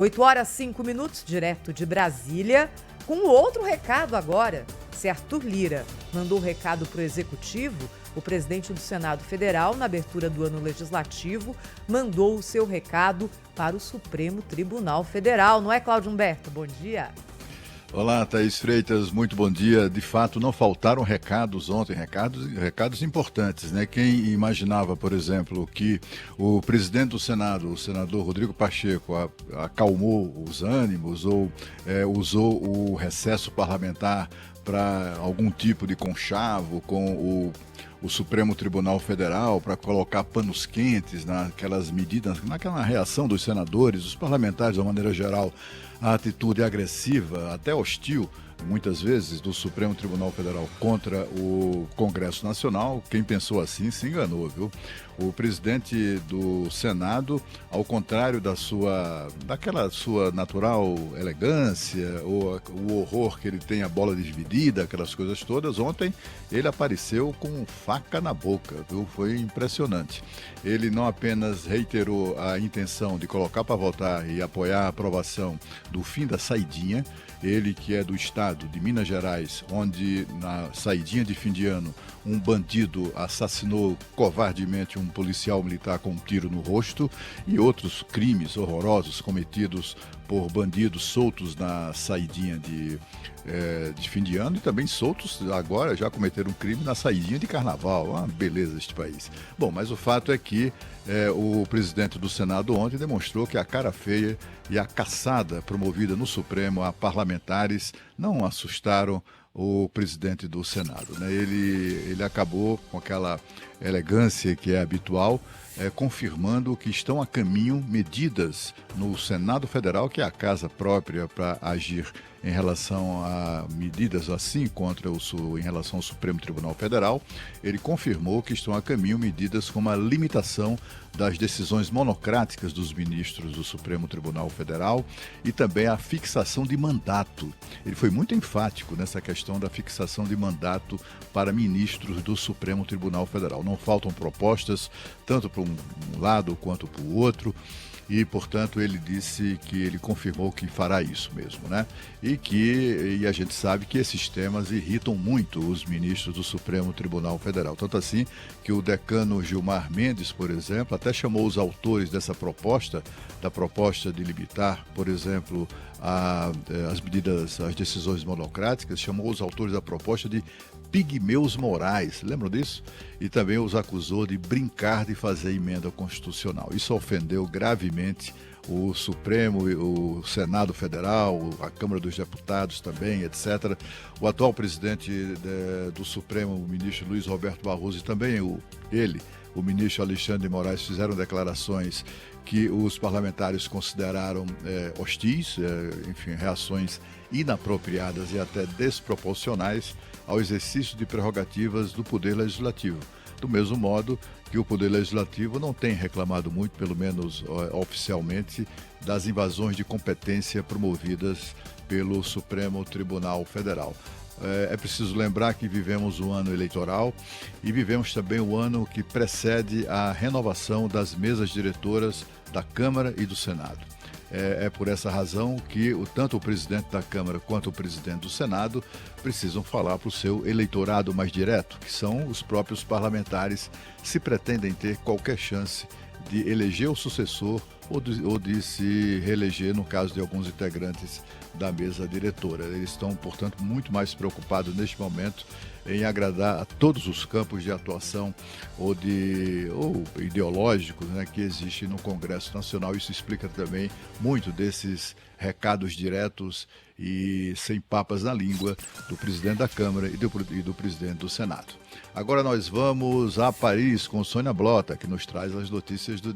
8h05, direto de Brasília, com outro recado agora. Se Arthur Lira mandou o recado para o Executivo, o presidente do Senado Federal, na abertura do ano legislativo, mandou o seu recado para o Supremo Tribunal Federal. Não é, Cláudio Humberto? Bom dia. Olá, Thaís Freitas, muito bom dia. De fato, não faltaram recados ontem, recados importantes, né? Quem imaginava, por exemplo, que o presidente do Senado, o senador Rodrigo Pacheco, acalmou os ânimos ou usou o recesso parlamentar para algum tipo de conchavo com o Supremo Tribunal Federal para colocar panos quentes naquelas medidas, naquela reação dos senadores, dos parlamentares, de uma maneira geral, a atitude agressiva, até hostil, muitas vezes, do Supremo Tribunal Federal contra o Congresso Nacional. Quem pensou assim se enganou, viu? O presidente do Senado, ao contrário daquela sua natural elegância, ou o horror que ele tem, a bola dividida, aquelas coisas todas, ontem ele apareceu com faca na boca, viu? Foi impressionante. Ele não apenas reiterou a intenção de colocar para votar e apoiar a aprovação do fim da saidinha, ele que é do estado de Minas Gerais, onde na saidinha de fim de ano um bandido assassinou covardemente um policial militar com um tiro no rosto, e outros crimes horrorosos cometidos por bandidos soltos na saidinha de fim de ano, e também soltos agora, já cometeram um crime na saidinha de carnaval. Uma beleza este país. Bom, mas o fato é que o presidente do Senado ontem demonstrou que a cara feia e a caçada promovida no Supremo a parlamentares não assustaram o presidente do Senado, né? Ele acabou com aquela elegância que é habitual, confirmando que estão a caminho medidas no Senado Federal, que é a casa própria para agir em relação a medidas assim em relação ao Supremo Tribunal Federal. Ele confirmou que estão a caminho medidas como a limitação das decisões monocráticas dos ministros do Supremo Tribunal Federal e também a fixação de mandato. Ele foi muito enfático nessa questão da fixação de mandato para ministros do Supremo Tribunal Federal. Não faltam propostas, tanto para um lado quanto para o outro. E, portanto, ele disse que ele confirmou que fará isso mesmo, né? E a gente sabe que esses temas irritam muito os ministros do Supremo Tribunal Federal. Tanto assim que o decano Gilmar Mendes, por exemplo, até chamou os autores dessa proposta, da proposta de limitar, por exemplo, as decisões monocráticas, chamou os autores da proposta de pigmeus morais, lembram disso? E também os acusou de brincar de fazer emenda constitucional. Isso ofendeu gravemente o Supremo, o Senado Federal, a Câmara dos Deputados também, etc. O atual presidente do Supremo, o ministro Luiz Roberto Barroso, e também o ministro Alexandre de Moraes, fizeram declarações que os parlamentares consideraram hostis, enfim, reações inapropriadas e até desproporcionais ao exercício de prerrogativas do Poder Legislativo. Do mesmo modo que o Poder Legislativo não tem reclamado muito, pelo menos oficialmente, das invasões de competência promovidas pelo Supremo Tribunal Federal. É preciso lembrar que vivemos um ano eleitoral e vivemos também o ano que precede a renovação das mesas diretoras da Câmara e do Senado. É por essa razão que tanto o presidente da Câmara quanto o presidente do Senado precisam falar para o seu eleitorado mais direto, que são os próprios parlamentares, se pretendem ter qualquer chance de eleger o sucessor ou de se reeleger no caso de alguns integrantes da mesa diretora. Eles estão, portanto, muito mais preocupados neste momento em agradar a todos os campos de atuação ou ideológicos, né, que existem no Congresso Nacional. Isso explica também muito desses recados diretos e sem papas na língua do presidente da Câmara e do presidente do Senado. Agora nós vamos a Paris com Sônia Blota, que nos traz as notícias do